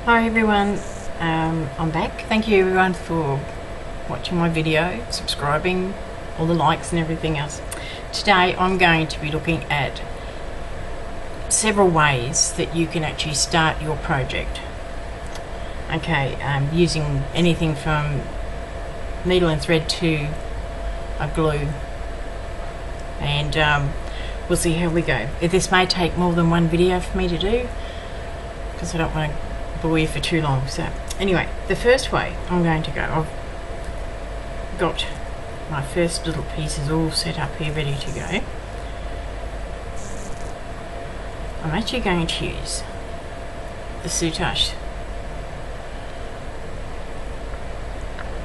Hi everyone, I'm back. Thank you everyone for watching my video, subscribing, all the likes and everything else. Today I'm going to be looking at several ways that you can actually start your project. Okay, using anything from needle and thread to a glue, and we'll see how we go. This may take more than one video for me to do because I don't want to bore you for too long. So anyway, the first way I'm going to go, I've got my first little pieces all set up here ready to go. I'm actually going to use the Soutache,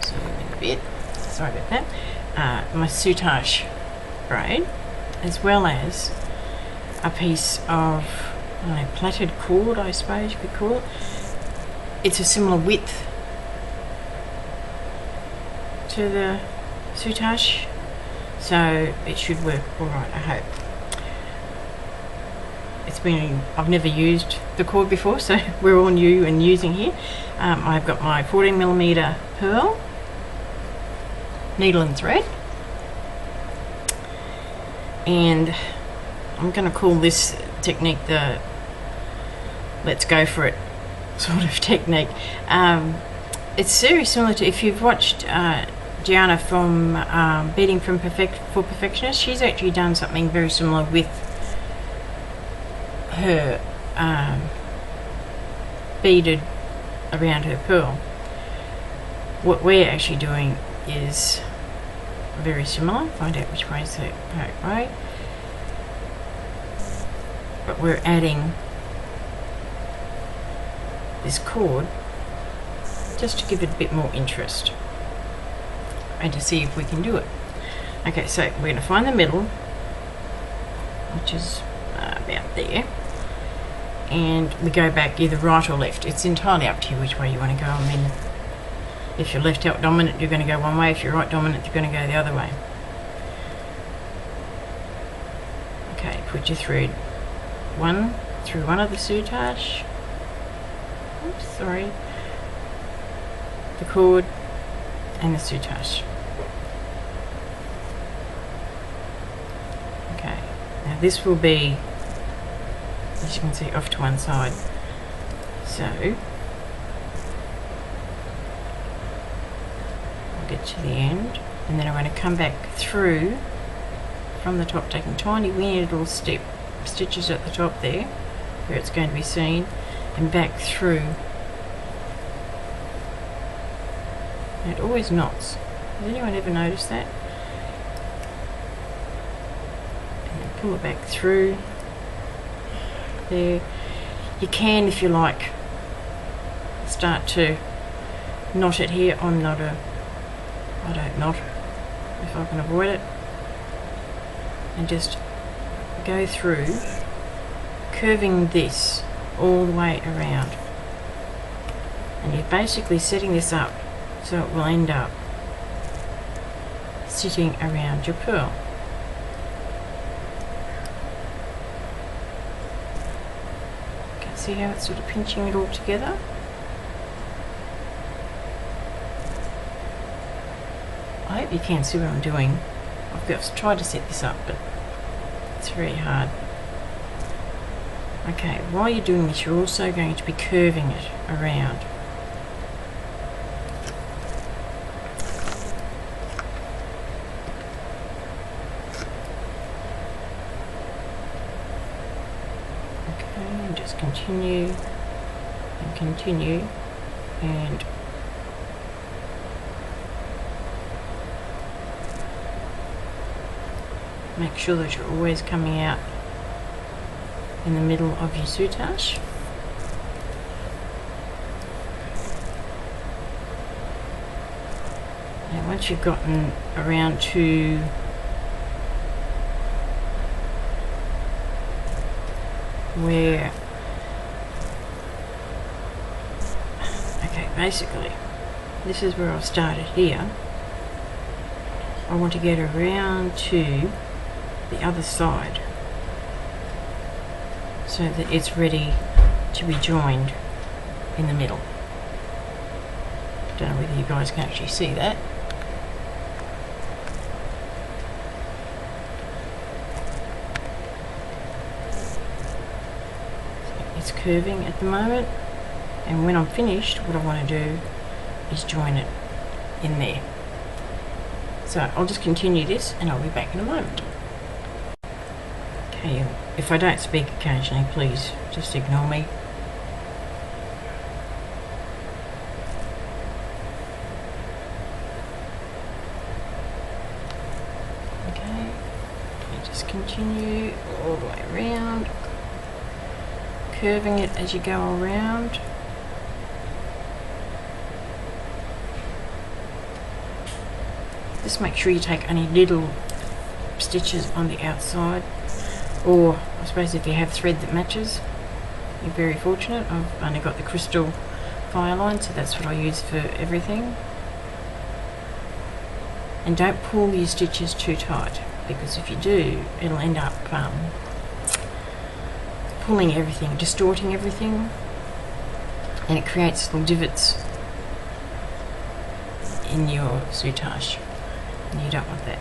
zoom in a bit, sorry about that, my Soutache braid, as well as a piece of plaited cord, I suppose you could call it. It's a similar width to the Soutache, so it should work alright, I hope. I've never used the cord before, so we're all new and using here. I've got my 14mm pearl, needle and thread, and I'm going to call this technique the let's go for it sort of technique. It's very similar to, if you've watched Gianna from Beading for Perfectionists, she's actually done something very similar with her beaded around her pearl. What we're actually doing is very similar. Find out which way is the correct way. But we're adding this cord just to give it a bit more interest and to see if we can do it. Okay, so we're going to find the middle, which is about there, and we go back either right or left. It's entirely up to you which way you want to go. I mean, if you're left out dominant, you're going to go one way. If you're right dominant, you're going to go the other way. Okay, put your thread through one of the Soutache. Oops, sorry. The cord and the Soutache. Okay, now this will be, as you can see, off to one side. So I'll get to the end, and then I'm going to come back through from the top, taking tiny weird little stitches at the top there where it's going to be seen, and back through. And it always knots. Has anyone ever noticed that? And then pull it back through there. You can, if you like, start to knot it here. I don't knot if I can avoid it, and just go through, curving this all the way around, and you're basically setting this up so it will end up sitting around your pearl. Okay, see how it's sort of pinching it all together? I hope you can see what I'm doing. I've tried to set this up, but it's very hard. Okay, while you're doing this, you're also going to be curving it around. Okay, and just continue and continue, and make sure that you're always coming out in the middle of your Soutache. Now once you've gotten around to where, okay, basically this is where I've started here. I want to get around to the other side so that it's ready to be joined in the middle. Don't know whether you guys can actually see that. It's curving at the moment, and when I'm finished, what I want to do is join it in there. So I'll just continue this and I'll be back in a moment. Okay, if I don't speak occasionally, please just ignore me. Okay, you just continue all the way around, curving it as you go around. Just make sure you take only little stitches on the outside, or I suppose if you have thread that matches, you're very fortunate. I've only got the crystal fire line, so that's what I use for everything. And don't pull your stitches too tight, because if you do, it'll end up pulling everything, distorting everything, and it creates little divots in your soutache, and you don't want that.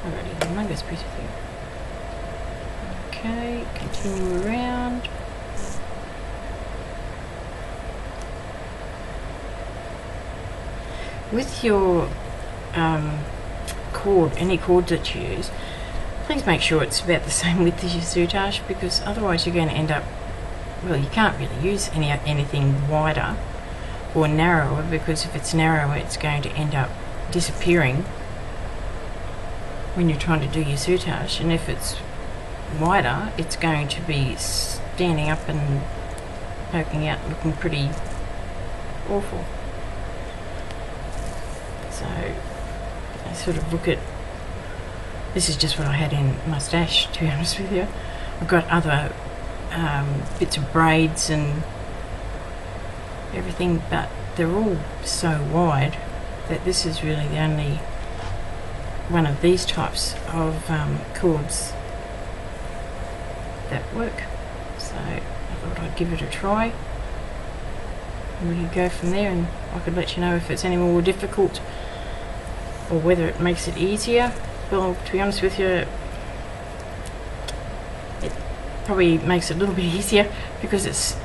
Alrighty, humongous piece of thing. Okay, continue around. With your cord, any cord that you use, please make sure it's about the same width as your soutache, because otherwise you're going to end up, well, you can't really use anything wider or narrower, because if it's narrower it's going to end up disappearing when you're trying to do your soutache, and if it's wider it's going to be standing up and poking out, looking pretty awful. So I sort of look at, this is just what I had in my stash, to be honest with you. I've got other bits of braids and everything, but they're all so wide that this is really the only one of these types of cords that work. So I thought I'd give it a try, and we could go from there, and I could let you know if it's any more difficult or whether it makes it easier. Well, to be honest with you, it probably makes it a little bit easier, because it's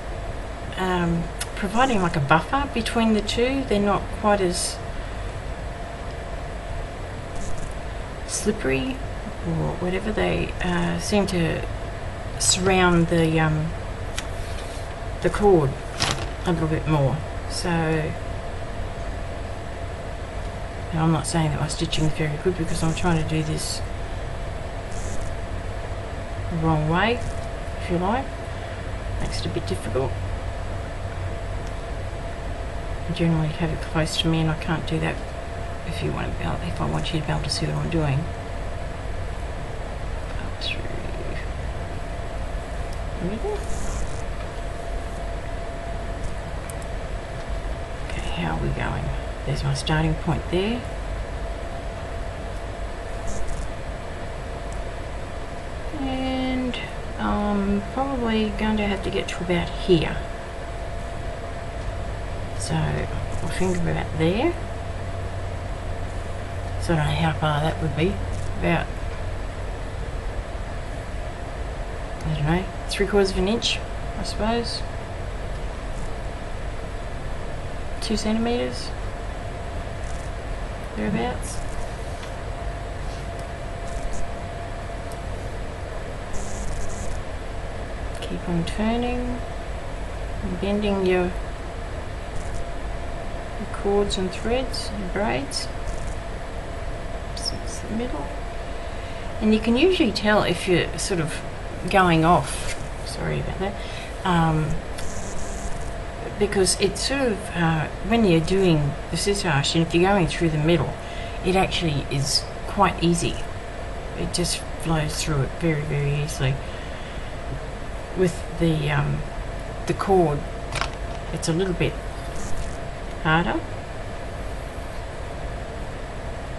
providing like a buffer between the two. They're not quite as slippery or whatever. They seem to surround the cord a little bit more. So, and I'm not saying that my stitching is very good, because I'm trying to do this the wrong way, if you like. Makes it a bit difficult. I generally have it close to me, and I can't do that if you want to be able, if I want you to be able to see what I'm doing. Up through the middle. Okay, how are we going? There's my starting point there. And I'm probably going to have to get to about here. So I'll finger about there. So I don't know how far that would be. About, I don't know, 3/4 of an inch, I suppose. 2 centimeters. Thereabouts. Keep on turning and bending your cords and threads and braids. It's the middle. And you can usually tell if you're sort of going off. Sorry about that. Because it's sort of, when you're doing the soutache, and if you're going through the middle, it actually is quite easy. It just flows through it very, very easily. With the cord, it's a little bit harder.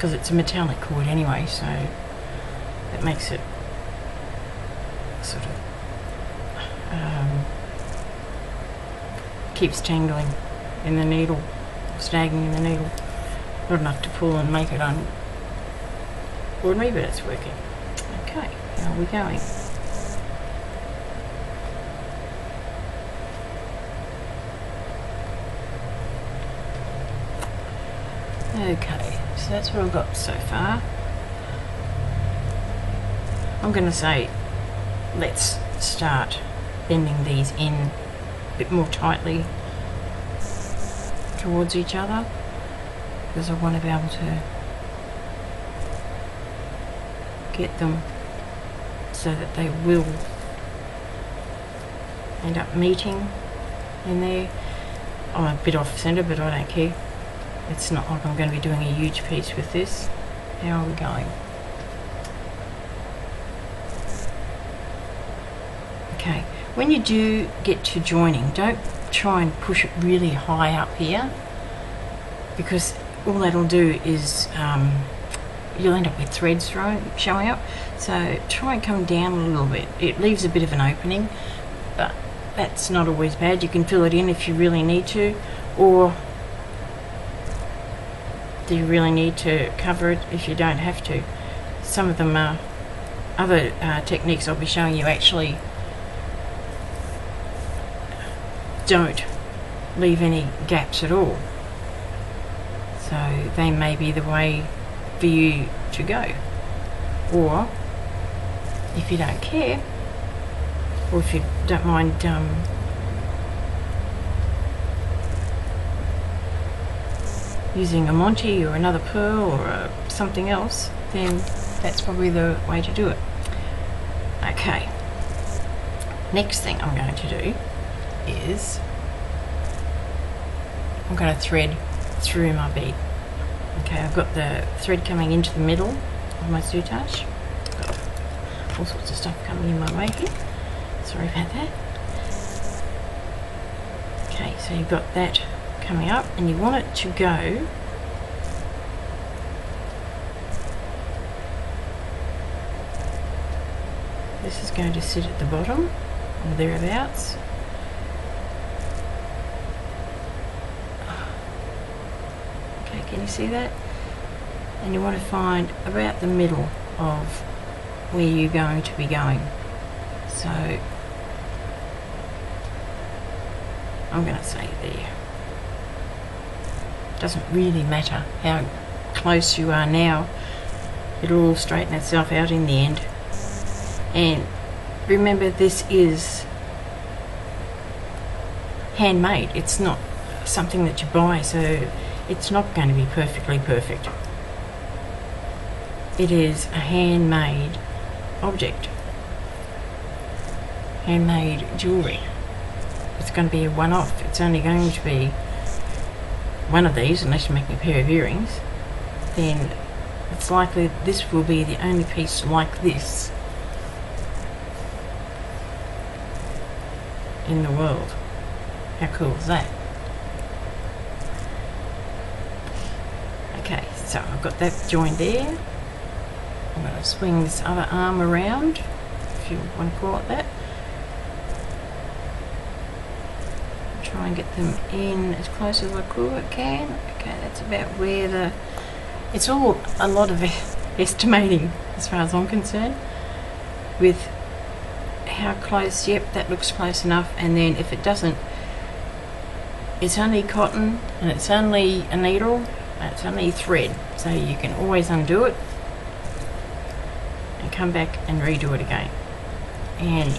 because it's a metallic cord anyway, so it makes it sort of keeps tangling in the needle, snagging in the needle. Not enough to pull and make it ordinary, but it's working. Okay, how are we going? Okay, so that's what I've got so far. I'm going to say let's start bending these in a bit more tightly towards each other, because I want to be able to get them so that they will end up meeting in there. I'm a bit off centre, but I don't care. It's not like I'm going to be doing a huge piece with this. How are we going? Okay, when you do get to joining, don't try and push it really high up here, because all that'll do is you'll end up with threads showing up. So try and come down a little bit. It leaves a bit of an opening, but that's not always bad. You can fill it in if you really need to, or do you really need to cover it if you don't have to. Some of them are other techniques I'll be showing you actually don't leave any gaps at all, so they may be the way for you to go. Or if you don't care, or if you don't mind using a Monty or another pearl or something else, then that's probably the way to do it. Okay, next thing I'm going to do is I'm going to thread through my bead. Okay, I've got the thread coming into the middle of my soutache. Got all sorts of stuff coming in my way here. Sorry about that. Okay, so you've got that coming up, and you want it to go this is going to sit at the bottom or thereabouts. Okay, can you see that? And you want to find about the middle of where you're going to be going. So I'm going to say there. Doesn't really matter how close you are now, it'll all straighten itself out in the end. And remember, this is handmade, it's not something that you buy, so it's not going to be perfectly perfect. It is a handmade object, handmade jewellery. It's going to be a one-off. It's only going to be one of these, unless you make me a pair of earrings. Then it's likely this will be the only piece like this in the world. How cool is that? Okay, so I've got that joined there. I'm going to swing this other arm around, if you want to call it that. Try and get them in as close as I can. Okay, that's about where the... It's all a lot of estimating as far as I'm concerned, with how close. Yep, that looks close enough. And then if it doesn't, it's only cotton and it's only a needle and it's only thread, so you can always undo it and come back and redo it again. And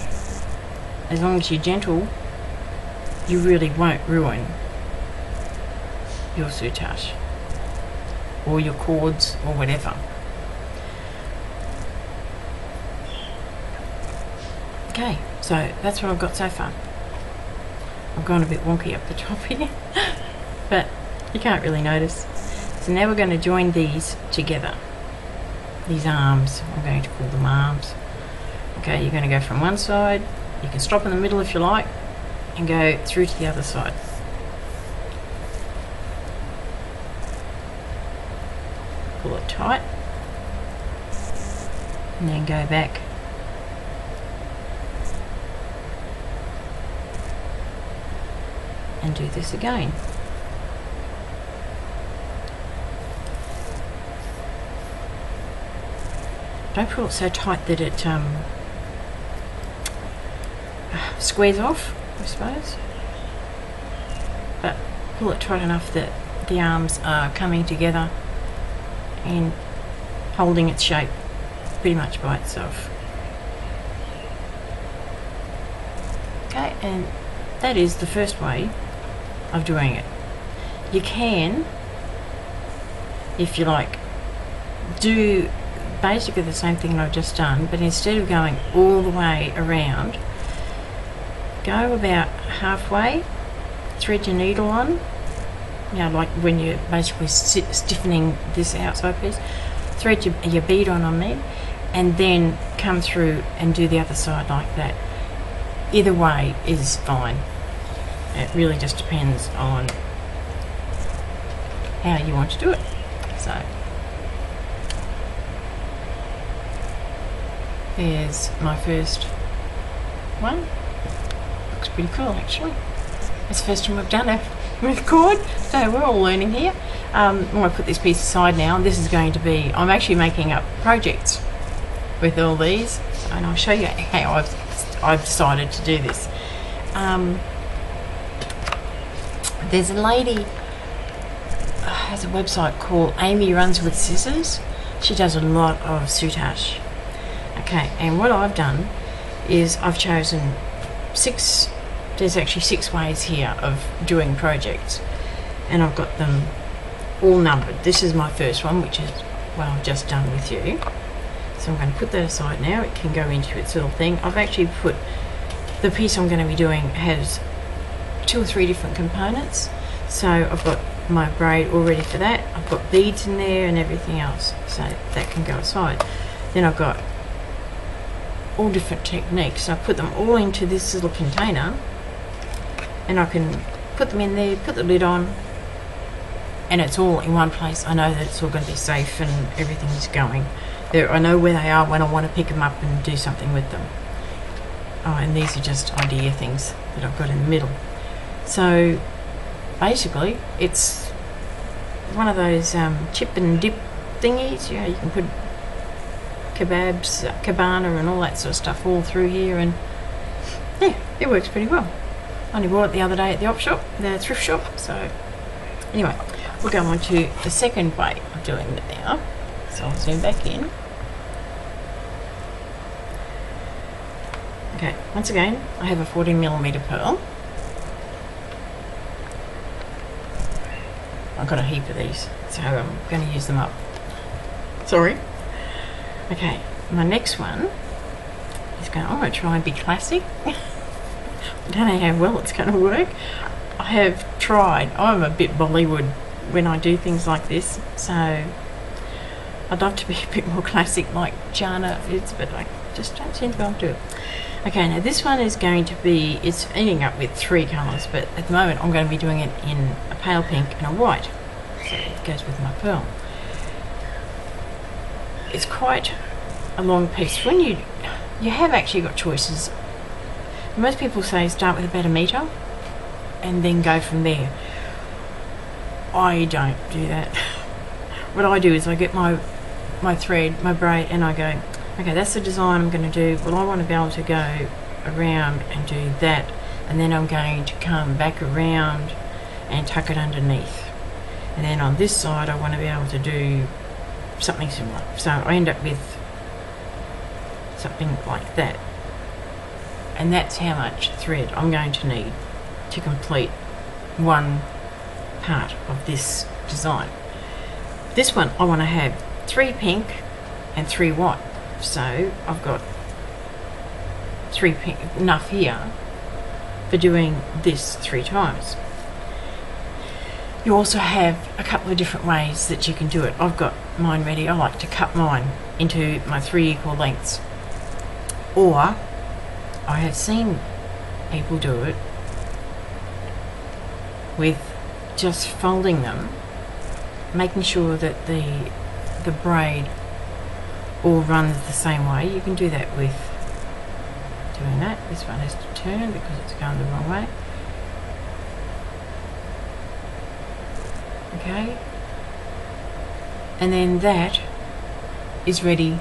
as long as you're gentle, you really won't ruin your soutache or your cords or whatever. Okay, so that's what I've got so far. I've gone a bit wonky up the top here, but you can't really notice. So now we're going to join these together. These arms, I'm going to call them arms. Okay, you're going to go from one side, you can stop in the middle if you like, and go through to the other side. pull it tight, and then go back and do this again. Don't pull it so tight that it squares off, I suppose, but pull it tight enough that the arms are coming together and holding its shape pretty much by itself. Okay, and that is the first way of doing it. You can, if you like, do basically the same thing I've just done, but instead of going all the way around, go about halfway, thread your needle on, you know, like when you're basically stiffening this outside piece, thread your bead on there, and then come through and do the other side like that. Either way is fine. It really just depends on how you want to do it. So there's my first one. Looks pretty cool actually. It's the first time we've done it with cord, so we're all learning here. I'm going to put this piece aside now, and this is going to be, I'm actually making up projects with all these, and I'll show you how I've decided to do this. There's a lady has a website called Amy Runs with Scissors. She does a lot of soutache. Okay, and what I've done is I've chosen there's actually 6 ways here of doing projects, and I've got them all numbered. This is my first one, which is what I've just done with you. So I'm going to put that aside now. It can go into its little thing. I've actually put the piece I'm going to be doing has 2 or 3 different components. So I've got my braid all ready for that. I've got beads in there and everything else, so that can go aside. Then I've got all different techniques. So I put them all into this little container, and I can put them in there, put the lid on, and it's all in one place. I know that it's all going to be safe and everything is going there. I know where they are when I want to pick them up and do something with them. Oh, and these are just idea things that I've got in the middle. So basically it's one of those chip and dip thingies. You know, you can put kebabs, cabana and all that sort of stuff all through here, and yeah, it works pretty well. I only bought it the other day at the op shop, the thrift shop. So anyway, we'll go on to the second way of doing it now. So I'll zoom back in. Okay, once again, I have a 14mm pearl. I've got a heap of these, so I'm going to use them up. Sorry. Okay, my next one is I'm going to try and be classic. I don't know how well it's going to work. I have tried. I'm a bit Bollywood when I do things like this, so I'd love to be a bit more classic like Jana is, but I just don't seem to be able to do it. Okay, now this one is going to be, it's ending up with 3 colours, but at the moment I'm going to be doing it in a pale pink and a white, so it goes with my pearl. It's quite a long piece. When you have actually got choices. Most people say start with about 1 metre and then go from there. I don't do that. What I do is I get my thread, my braid, and I go, okay, that's the design I'm going to do. Well, I want to be able to go around and do that, and then I'm going to come back around and tuck it underneath. And then on this side I want to be able to do something similar. So I end up with something like that. And that's how much thread I'm going to need to complete one part of this design. This one I want to have 3 pink and 3 white. So I've got 3 pink, enough here for doing this 3 times. You also have a couple of different ways that you can do it. I've got mine ready. I like to cut mine into my 3 equal lengths. Or I have seen people do it with just folding them, making sure that the the braid all runs the same way. You can do that with doing that. This one has to turn because it's going the wrong way. Okay, and then that is ready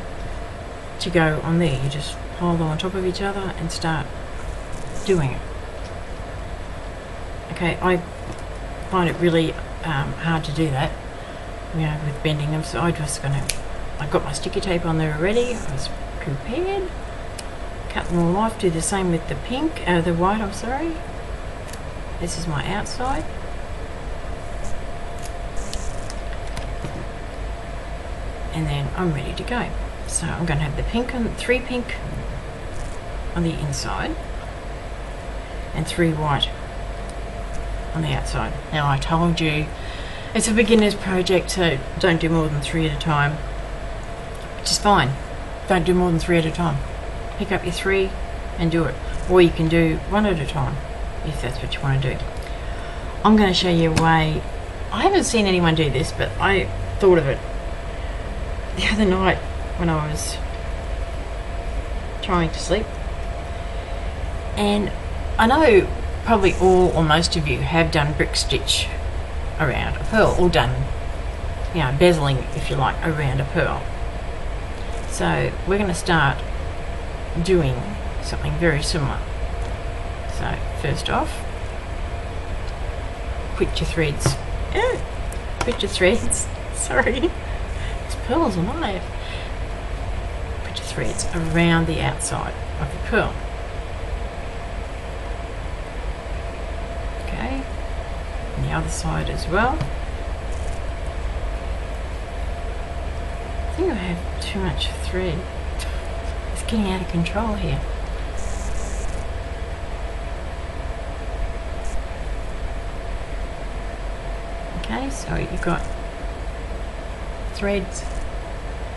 to go on there. You just pile them on top of each other and start doing it. Okay, I find it really hard to do that, you know, with bending them, so I've got my sticky tape on there already. I was prepared. Cut them all off. Do the same with the pink, the white, I'm sorry. This is my outside. And then I'm ready to go. So I'm going to have the pink on, 3 pink on the inside and 3 white on the outside. Now, I told you it's a beginner's project, so don't do more than 3 at a time, which is fine. Don't do more than 3 at a time. Pick up your 3 and do it, or you can do 1 at a time if that's what you want to do. I'm going to show you a way. I haven't seen anyone do this, but I thought of it the other night when I was trying to sleep. And I know probably all or most of you have done brick stitch around a pearl, or done, you know, bezeling, if you like, around a pearl. So we're going to start doing something very similar. So first off, quit your threads. Quit your threads. Sorry. Pearls alive. Put your threads around the outside of the pearl. Okay, and the other side as well. I think I have too much thread. It's getting out of control here. Okay, so you've got threads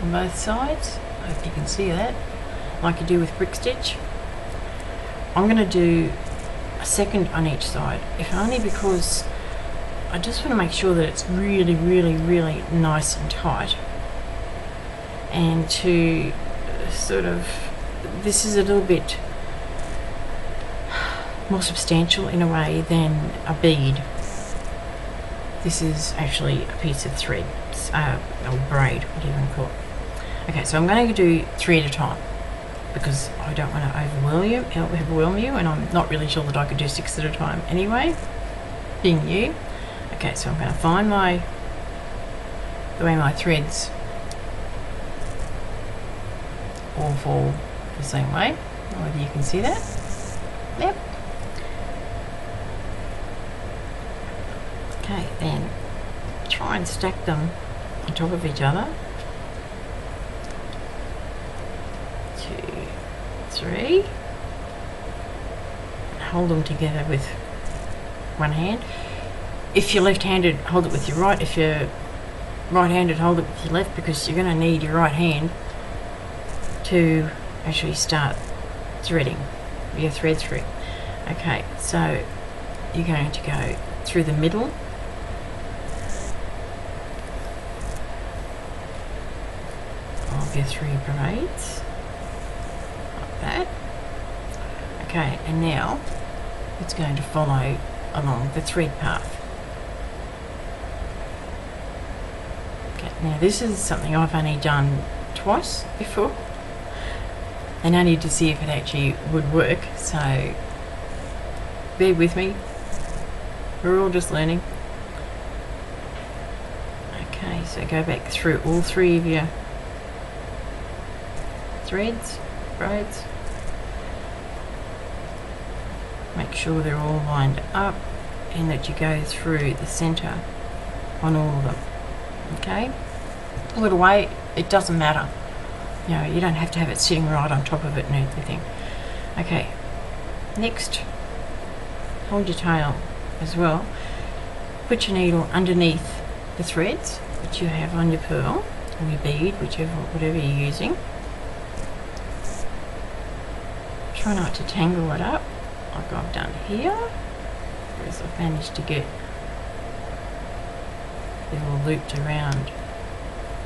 on both sides. I hope you can see that, like you do with brick stitch. I'm going to do a second on each side, if only because I just want to make sure that it's really, really, really nice and tight, and to sort of, this is a little bit more substantial in a way than a bead. This is actually a piece of thread, or braid, whatever you want to call it. Okay, so I'm going to do 3 at a time because I don't want to overwhelm you, and I'm not really sure that I could do 6 at a time anyway, being new. Okay, so I'm going to find the way my threads all fall the same way. Whether you can see that. Yep. Okay, then try and stack them on top of each other. 2, 3. Hold them together with one hand. If you're left-handed, hold it with your right. If you're right-handed, hold it with your left, because you're going to need your right hand to actually start threading your thread through. Okay, so you're going to go through the middle of your 3 braids, like that. Okay, and now it's going to follow along the thread path. Okay, now this is something I've only done twice before, and I need to see if it actually would work, so bear with me, we're all just learning. Okay, so go back through all 3 of your threads, braids. Make sure they're all lined up and that you go through the center on all of them. Okay, pull it away, it doesn't matter, you know, you don't have to have it sitting right on top of it and everything. Okay, next, hold your tail as well, put your needle underneath the threads which you have on your pearl or your bead, whatever you're using. Try not to tangle it up like I've done here, because I've managed to get it all looped around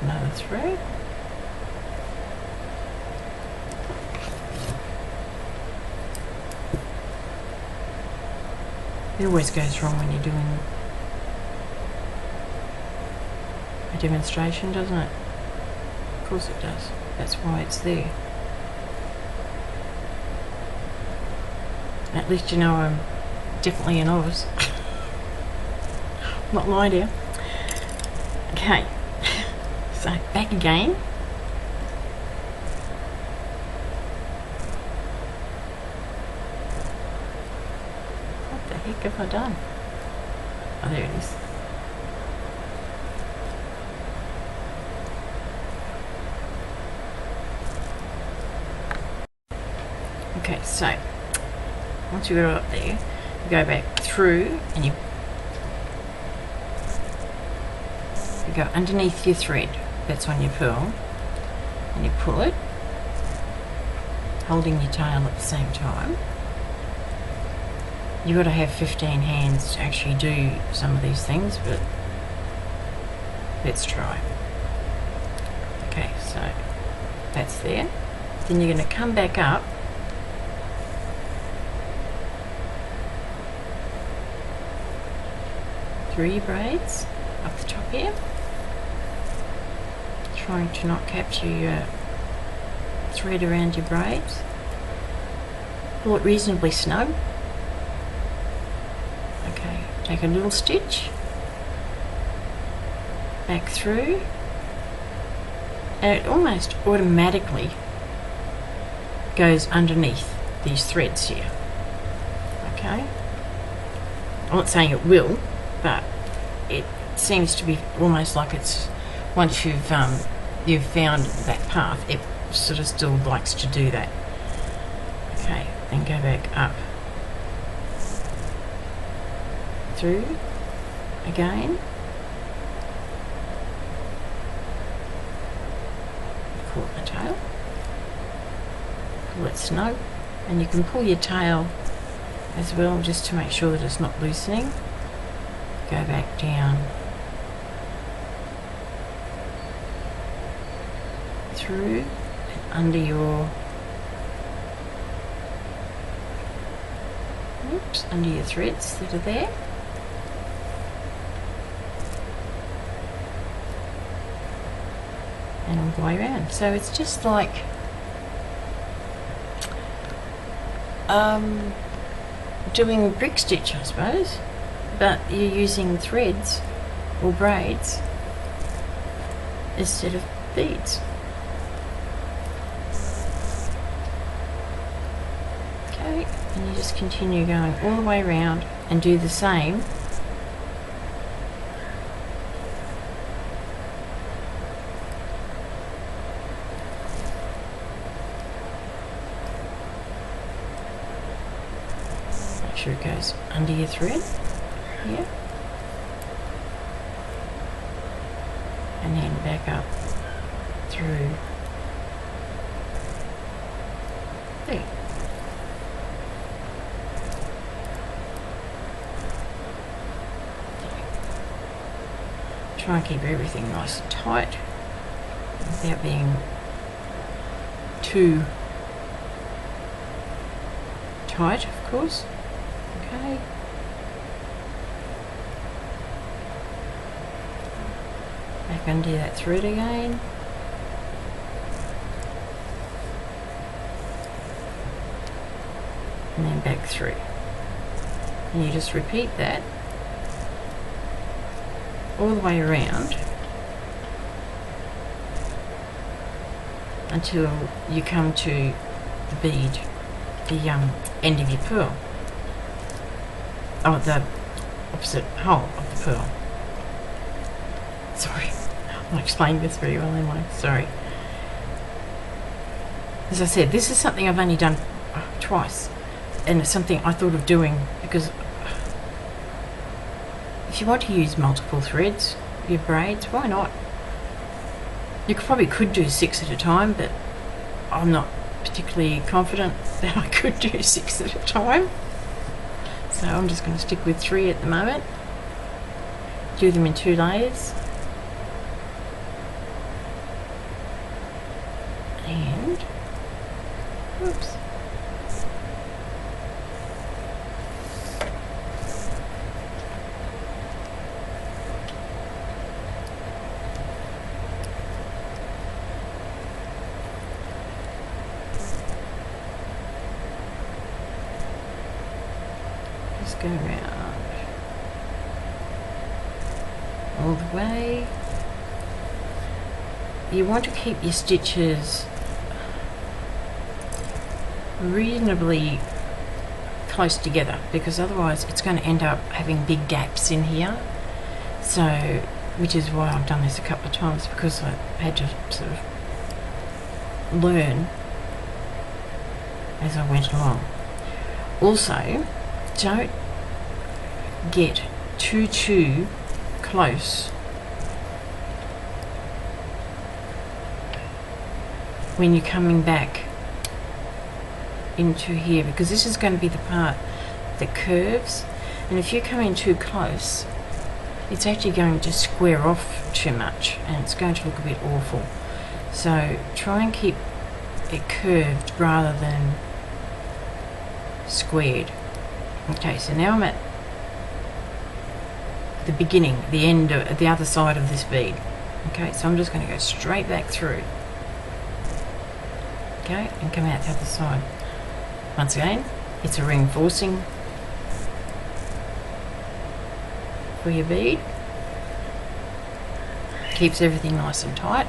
another thread. It always goes wrong when you're doing a demonstration, doesn't it? Of course it does. That's why it's there. At least you know I'm definitely a novice. Not lying to you. Okay, so back again. What the heck have I done? Oh, there it is. Okay, so once you got it up there, you go back through and you go underneath your thread that's on your pearl, and you pull it, holding your tail at the same time. You've got to have 15 hands to actually do some of these things, but let's try. Okay, so that's there. Then you're going to come back up through your braids up the top here, trying to not capture your thread around your braids. Pull it reasonably snug. Okay, take a little stitch back through, and it almost automatically goes underneath these threads here. Okay, I'm not saying it will, but it seems to be almost like it's, once you've found that path, it sort of still likes to do that. Okay, then go back up through again, pull the tail, pull it snug, and you can pull your tail as well just to make sure that it's not loosening. Go back down through and under your threads that are there. And all the way around. So it's just like doing brick stitch, I suppose, but you're using threads or braids instead of beads. Okay, and you just continue going all the way around and do the same sure it goes under your thread here, and then back up through there. Try and keep everything nice and tight without being too tight, of course. Okay. Back under that thread again. And then back through. And you just repeat that all the way around until you come to the bead, the end of your pearl. Oh, the opposite hole of the pearl. Sorry, I'm not explaining this very well, am I? Sorry. As I said, this is something I've only done twice, and it's something I thought of doing because if you want to use multiple threads, your braids, why not? You probably could do 6 at a time, but I'm not particularly confident that I could do 6 at a time. So I'm just going to stick with 3 at the moment. Do them in 2 layers. Oops. Just go around all the way. You want to keep your stitches reasonably close together, because otherwise it's going to end up having big gaps in here. So, which is why I've done this a couple of times, because I had to sort of learn as I went along. Also, don't get too close when you're coming back into here, because this is going to be the part that curves, and if you come in too close, it's actually going to square off too much and it's going to look a bit awful. So try and keep it curved rather than squared. Okay, so now I'm at the beginning, the end of the other side of this bead. Okay, so I'm just going to go straight back through. Okay, and come out the other side. Once again, it's a reinforcing for your bead. Keeps everything nice and tight.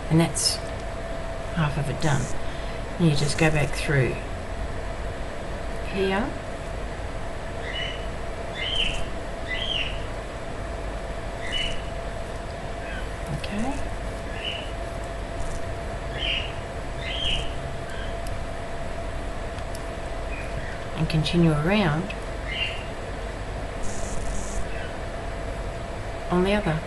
And that's half of it done. And you just go back through here. Okay. And continue around on the other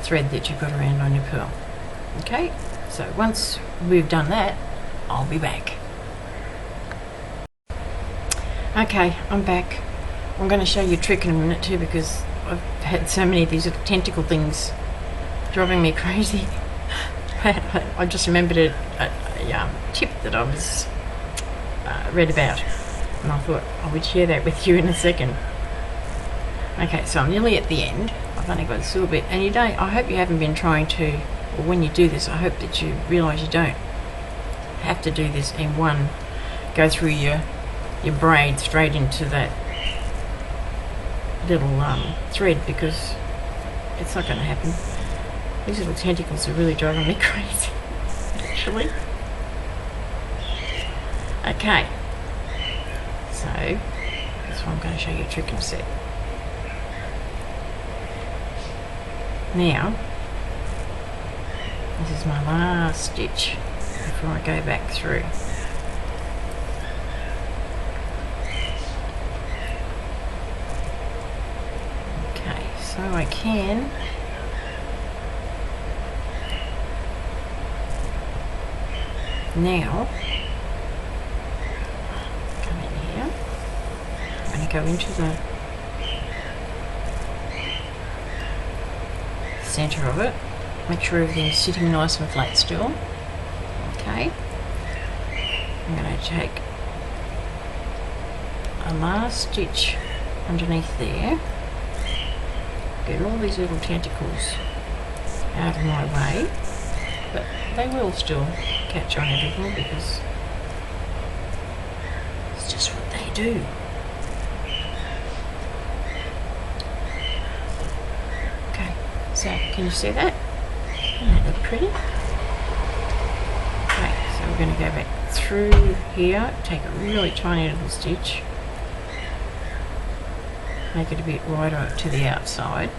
thread that you put around on your pearl. Okay, so once we've done that, I'll be back. Okay, I'm back. I'm going to show you a trick in a minute too, because I've had so many of these little tentacle things driving me crazy. I just remembered a tip that I was read about, and I thought I would share that with you in a second. Okay, so I'm nearly at the end. I've only got this little bit, and you don't, I hope you haven't been trying to, or when you do this, I hope that you realise you don't have to do this in one, go through your braid straight into that little thread, because it's not going to happen. These little tentacles are really driving me crazy, actually. Okay, so that's why I'm going to show you a trick in a sec. Now, this is my last stitch before I go back through. Okay, so I can now come in here. I'm going to go into the centre of it, make sure everything's sitting nice and flat still. Okay, I'm going to take a last stitch underneath there, get all these little tentacles out of my way, but they will still catch on everything because it's just what they do. So, can you see that? Doesn't that look pretty? Okay, so we're going to go back through here, take a really tiny little stitch, make it a bit wider to the outside.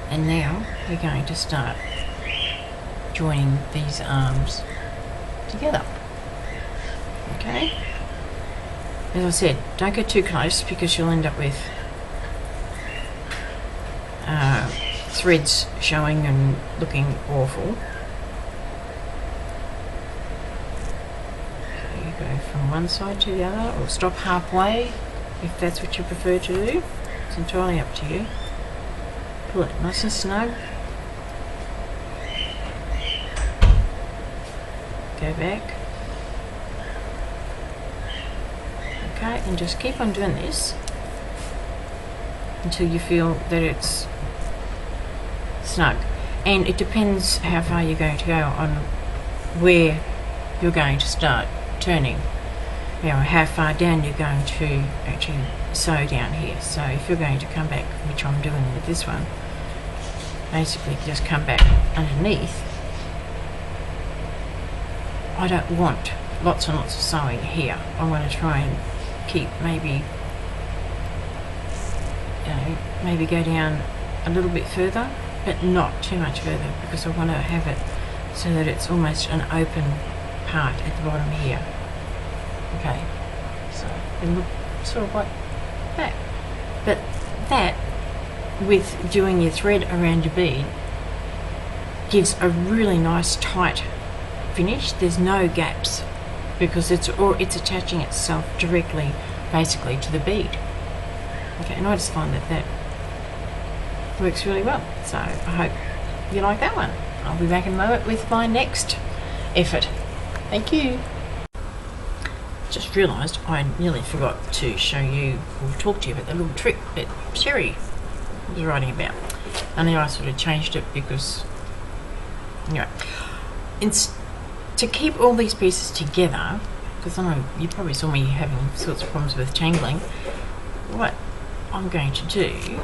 And now we're going to start joining these arms together. Okay? As I said, don't go too close because you'll end up with threads showing and looking awful. So you go from one side to the other, or stop halfway if that's what you prefer to do. It's entirely up to you. Pull it nice and snug. Go back. Okay, and just keep on doing this until you feel that it's snug. And it depends how far you're going to go on where you're going to start turning. You know, how far down you're going to actually sew down here. So if you're going to come back, which I'm doing with this one, basically just come back underneath. I don't want lots and lots of sewing here. I want to try and keep maybe, you know, maybe go down a little bit further, but not too much further, because I want to have it so that it's almost an open part at the bottom here. Okay, so it'll look sort of like that. But that, with doing your thread around your bead, gives a really nice tight finish. There's no gaps because it's attaching itself directly, basically, to the bead. Okay, and I just find that that works really well. So I hope you like that one. I'll be back in a moment with my next effort. Thank you. Just realised I nearly forgot to show you or talk to you about the little trick that Sherry was writing about. And then I sort of changed it because, anyway, to keep all these pieces together, because I know you probably saw me having sorts of problems with tangling, what I'm going to do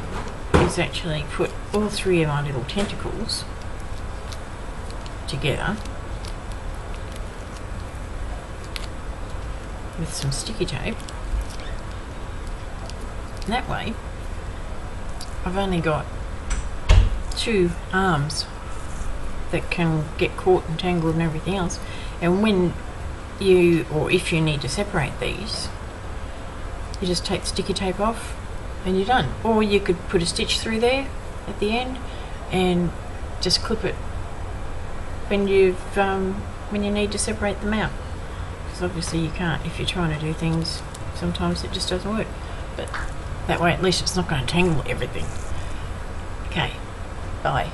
is actually put all three of my little tentacles together with some sticky tape. And that way I've only got two arms that can get caught and tangled and everything else, and when you, or if you need to separate these, you just take the sticky tape off and you're done. Or you could put a stitch through there at the end and just clip it when you need to separate them out, because obviously you can't if you're trying to do things. Sometimes it just doesn't work, but that way at least it's not going to tangle everything. Okay, bye.